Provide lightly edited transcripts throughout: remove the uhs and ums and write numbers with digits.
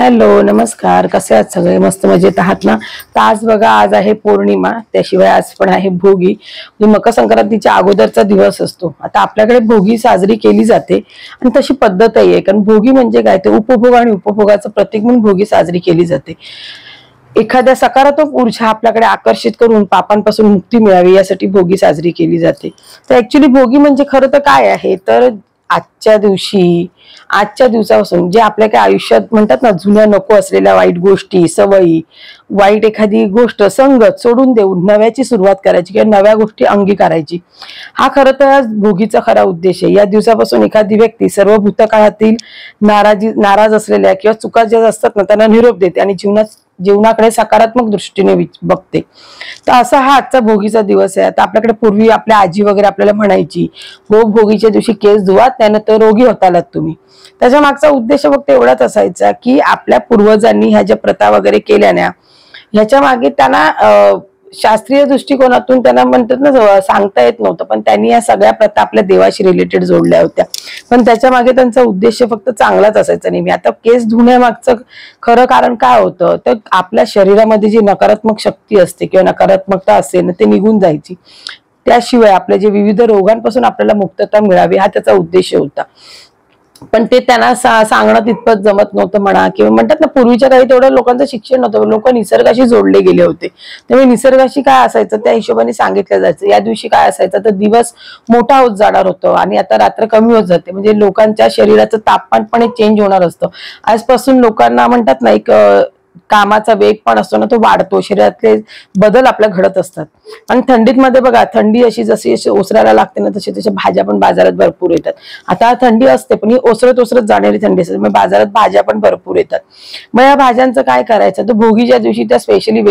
Hello नमस्कार, कसे आहात सगळे? मस्त मजेत आहात ना? तर आज बघा, आज आहे पौर्णिमा, त्याशिवाय आज पण आहे भोगी, म्हणजे मकर संक्रांतीच्या अगोदरचा दिवस असतो. आता आपल्याकडे भोगी साजरी केली जाते आणि तशी पद्धतही आहे, कारण भोगी म्हणजे काय, ते उपभोग आणि उपभोगाचं प्रतीक म्हणून भोगी साजरी केली जाते. एखाद्या सकारात्मक ऊर्जा आपल्याकडे आकर्षित करून पापांपासून मुक्ती मिळावी यासाठी भोगी साजरी केली जाते. तर ऍक्च्युली भोगी म्हणजे खरं तर काय आहे, तर आजच्या दिवसापासून जे आपल्या काय आयुष्यात म्हणतात ना, जुन्या नको असलेल्या वाईट गोष्टी, सवयी, वाईट एखादी गोष्ट, संगत सोडून देऊन नव्याची सुरुवात करायची किंवा नव्या गोष्टी अंगीकारायची, हा खरं तर भोगीचा खरा उद्देश आहे. या दिवसापासून एखादी व्यक्ती सर्व भूतकाळातील नाराज असलेल्या किंवा चुका ज्या असतात ना, त्यांना निरोप देते आणि जीवनाकडे सकारात्मक दृष्टीने बघते. तर असा हा आजचा भोगीचा दिवस आहे. आता आपल्याकडे पूर्वी आपल्या आजी वगैरे आपल्याला म्हणायची, भोगीच्या दिवशी केस धुवा, त्यानंतर रोगी होतालात तुम्ही. त्याच्या मागचा उद्देश फक्त एवढाच असायचा की आपल्या पूर्वजांनी ह्या ज्या प्रथा वगैरे केल्या ना, ह्याच्या मागे त्यांना शास्त्रीय दृष्टिकोनातून त्यांना म्हणतात ना, सांगता येत नव्हतं, पण त्यांनी या सगळ्या प्रथा आपल्या देवाशी रिलेटेड जोडल्या होत्या. पण त्याच्या मागे त्यांचा उद्देश फक्त चांगलाच असायचा नेहमी. आता केस धुण्यामागचं खरं कारण काय होतं, तर आपल्या शरीरामध्ये जी नकारात्मक शक्ती असते किंवा नकारात्मकता असते ना, ते निघून जायची. त्याशिवाय आपल्या जे विविध रोगांपासून आपल्याला मुक्तता मिळावी, हा त्याचा उद्देश होता. पण ते त्यांना सांगणं तितपत जमत नव्हतं म्हणा, किंवा म्हणतात ना, पूर्वीच्या काही तेवढं लोकांचं शिक्षण नव्हतं, लोक निसर्गाशी जोडले गेले होते. त्यामुळे निसर्गाशी काय असायचं त्या हिशोबाने सांगितलं जायचं. या दिवशी काय असायचं, तर दिवस मोठा होत जाणार होतो आणि आता रात्र कमी होत जाते, म्हणजे लोकांच्या शरीराचं तापमान पण एक चेंज होणार असतं. आजपासून लोकांना म्हणतात ना, एक कामाचा वेग पण असतो ना, तो वाढतो, शरीरातले बदल आपल्या घडत असतात. आणि थंडीत मध्ये बघा, थंडी अशी जशी ओसरायला लागते ना, तशी तशा भाज्या पण बाजारात भरपूर येतात. आता थंडी असते, पण ही ओसरत ओसरत जाणारी थंडी असते, मग बाजारात भाज्या पण भरपूर येतात. मग या भाज्यांचं काय करायचं, तर भोगीच्या दिवशी त्या स्पेशली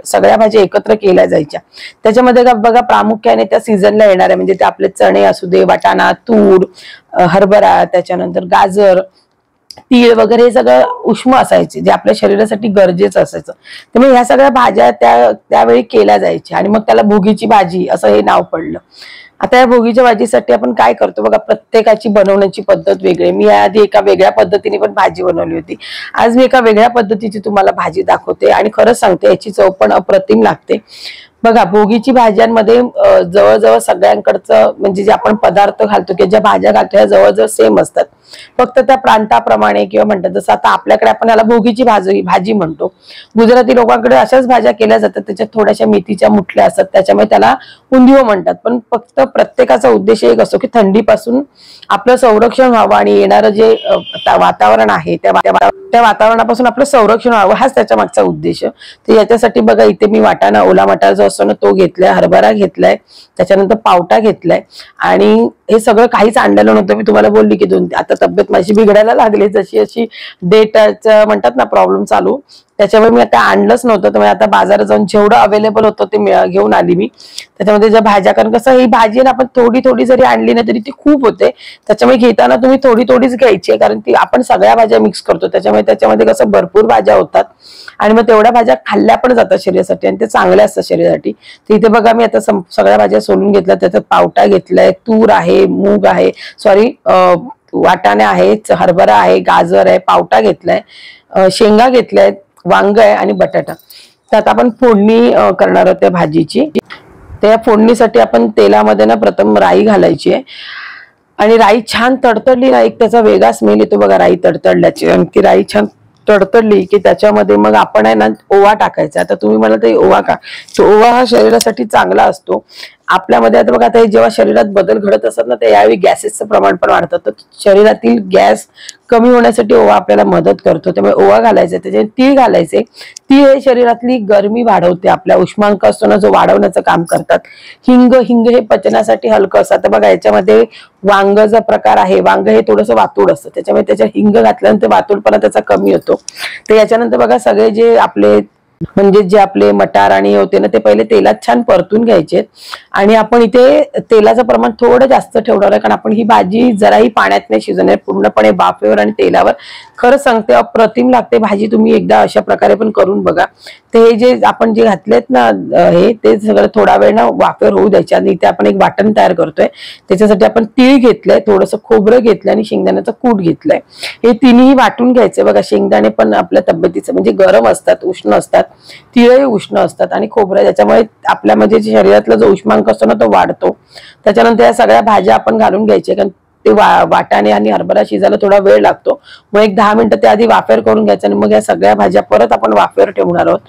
सगळ्या भाज्या एकत्र केल्या जायच्या. त्याच्यामध्ये बघा, प्रामुख्याने त्या सीझनला येणाऱ्या म्हणजे ते आपले चणे असू दे, वाटाणा, तूर, हरभरा, त्याच्यानंतर गाजर, तीळ वगैरे, हे सगळं उष्म असायचे, जे आपल्या शरीरासाठी गरजेचं असायचं. त्यामुळे ह्या सगळ्या भाज्या त्यावेळी केल्या जायच्या आणि मग त्याला भोगीची भाजी असं हे नाव पडलं. आता या भोगीच्या भाजीसाठी आपण काय करतो बघा, प्रत्येकाची बनवण्याची पद्धत वेगळी. मी याआधी एका वेगळ्या पद्धतीने पण भाजी बनवली होती. आज मी एका वेगळ्या पद्धतीची तुम्हाला भाजी दाखवते आणि खरंच सांगते, याची चव पण अप्रतिम लागते. बघा, भोगीची भाज्यांमध्ये जवळजवळ सगळ्यांकडचं म्हणजे जे आपण पदार्थ घालतो किंवा ज्या भाज्या घालतो ह्या जवळजवळ सेम असतात, फक्त त्या प्रांताप्रमाणे किंवा म्हणतात, जसं आता आपल्याकडे आपण याला भोगीची भाजी म्हणतो, गुजराती लोकांकडे अशाच भाज्या केल्या जातात, त्याच्यात थोड्याशा मेथीच्या मुठल्या असतात, त्याच्यामुळे त्याला उंधियो म्हणतात. पण फक्त प्रत्येकाचा उद्देश एक असतो की थंडीपासून आपलं संरक्षण व्हावं आणि येणारं जे वातावरण आहे त्या वातावरणापासून आपलं संरक्षण व्हावं, हाच त्याच्या मागचा उद्देश. तर याच्यासाठी बघा, इथे मी वाटाणा, ओला मटार जो असतो ना, तो घेतलाय, हरभरा घेतलाय, त्याच्यानंतर पावटा घेतलाय आणि हे सगळं काहीच आणलेलं नव्हतं. मी तुम्हाला बोलली की आता तब्येत माझी बिघडायला लागली, जशी अशी डेटचं म्हणतात ना प्रॉब्लेम चालू, त्याच्यामुळे मी आता आणलंच नव्हतं. तर आता बाजारात जाऊन जेवढं अवेलेबल होतं ते घेऊन आली मी. त्याच्यामध्ये ज्या भाज्या, कारण कसं ही भाजी ना आपण थोडी थोडी जरी आणली ना तरी ती खूप होते, त्याच्यामुळे घेताना तुम्ही थोडी थोडीच घ्यायची आहे, कारण ती आपण सगळ्या भाज्या मिक्स करतो, त्याच्यामुळे त्याच्यामध्ये कसं भरपूर भाज्या होतात आणि मग तेवढ्या भाज्या खाल्ल्या पण जातात शरीरासाठी आणि ते चांगल्या असतात शरीरासाठी. तर इथे बघा, मी आता सगळ्या भाज्या सोलून घेतल्या. त्याच्यात पावटा घेतलाय, तूर आहे, मूग आहे, वाटाणे आहेत, हरभरा आहे, गाजर आहे, पावटा घेतलाय, शेंगा घेतलाय, वांग आहे आणि बटाटा. तर आता आपण फोडणी करणार आहोत त्या भाजीची. त्या फोडणीसाठी आपण तेलामध्ये ना प्रथम राई घालायची आहे आणि राई छान तडतडली ना, एक त्याचा वेगळा स्मेल येतो बघा राई तडतडल्याची. आणि ती राई छान तडतडली की त्याच्यामध्ये मग आपण आहे ना ओवा टाकायचा. आता तुम्ही मला ते ओवा का, तो ओवा हा शरीरासाठी चांगला असतो आपल्यामध्ये. आता बघा, आता जेव्हा शरीरात बदल घडत असतात ना, त्यावेळी गॅसेसचं प्रमाण पण वाढतं, तर शरीरातील गॅस कमी होण्यासाठी ओवा आपल्याला मदत करतो. त्यामुळे ओवा घालायचा, त्याचे तीळ घालायचे. तीळ हे शरीरातली गरमी वाढवते, आपल्या उष्मांक असतो ना जो वाढवण्याचं काम करतात. हिंग हे पचनासाठी हलकं असतं. आता बघा, याच्यामध्ये वांगचा प्रकार आहे, वांग हे थोडंसं वातूड असतं, त्याच्यामुळे त्याच्या हिंग घातल्यानंतर वातूडपणा त्याचा कमी होतो. तर याच्यानंतर बघा, सगळे जे आपले म्हणजे जे आपले मटार आणि होते ना ते पहिले तेलात छान परतून घ्यायचे आणि आपण इथे तेलाचं प्रमाण थोडं जास्त ठेवणार आहे, कारण आपण ही भाजी जराही पाण्यात नाही शिजवणार, पूर्णपणे वाफेवर आणि तेलावर. खरं सांगते अप्रतिम लागते भाजी, तुम्ही एकदा अशा प्रकारे पण करून बघा. ते हे जे आपण जे घातलेत ना हे ते सगळं थोडा वेळ ना वाफेवर होऊ द्यायचे. आणि इथे आपण एक वाटण तयार करतोय, त्याच्यासाठी आपण तीळ घेतलंय, थोडंसं खोबरं घेतलंय आणि शेंगदाण्याचं कूट घेतलंय. हे तिन्ही वाटून घ्यायचे. बघा शेंगदाणे पण आपल्या तब्येतीचं म्हणजे गरम असतात, उष्ण असतात, तिळही उष्ण असतात आणि खोबरं, त्याच्यामुळे आपल्या म्हणजे शरीरातला जो उष्मांक असतो ना तो वाढतो. त्याच्यानंतर या सगळ्या भाज्या आपण घालून घ्यायच्या, कारण ते वाटाणे आणि हरभरा शिजायला थोडा वेळ लागतो. मग एक 10 मिनिटं ते आधी वाफेवर करून घ्यायचं आणि मग या सगळ्या भाज्या परत आपण वाफेवर ठेवणार आहोत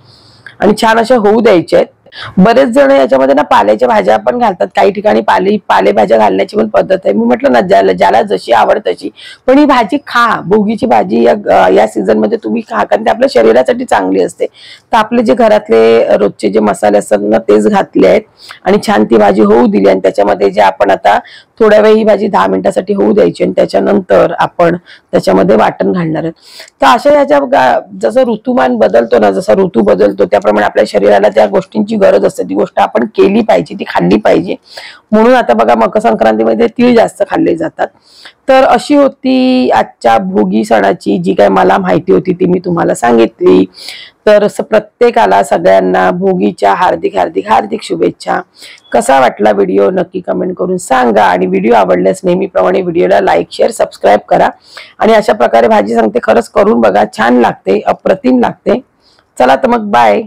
आणि छान अशा होऊ द्यायच्या आहेत. बरेच जण याच्यामध्ये ना पाल्याच्या भाज्या पण घालतात, काही ठिकाणी पालेभाज्या घालण्याची पण पद्धत आहे. मी म्हटलं ना ज्याला जशी आवड तशी, पण ही भाजी खा, भोगीची भाजी या सीझन मध्ये तुम्ही खा, कारण ते आपल्या शरीरासाठी चांगली असते. तर आपले जे घरातले रोजचे जे मसाले असतात ना तेच घातले आहेत आणि छान ती भाजी होऊ दिली. आणि त्याच्यामध्ये जे आपण आता थोड्या वेळ ही भाजी 10 मिनिटासाठी होऊ द्यायची आणि त्याच्यानंतर आपण त्याच्यामध्ये वाटण घालणार आहेत. तर अशा ह्याच्या जसं ऋतुमान बदलतो ना, जसा ऋतू बदलतो त्याप्रमाणे आपल्या शरीराला त्या गोष्टींची गरज असते, ती गोष्ट आपण केली पाहिजे, ती खाल्ली पाहिजे. म्हणून आता बघा मकर संक्रांतीमध्ये तीळ जास्त खाल्ले जातात. तर अशी होती आजच्या भोगी सणाची जी काय मला माहिती होती ती मी तुम्हाला सांगितली. तर प्रत्येकाला सगळ्यांना भोगीच्या हार्दिक हार्दिक हार्दिक शुभेच्छा. कसा वाटला व्हिडिओ नक्की कमेंट करून सांगा आणि व्हिडिओ आवडल्यास नेहमीप्रमाणे व्हिडिओला लाईक शेअर सबस्क्राईब करा. आणि अशा प्रकारे भाजी सांगते खरंच करून बघा, छान लागते, अप्रतिम लागते. चला तर मग बाय.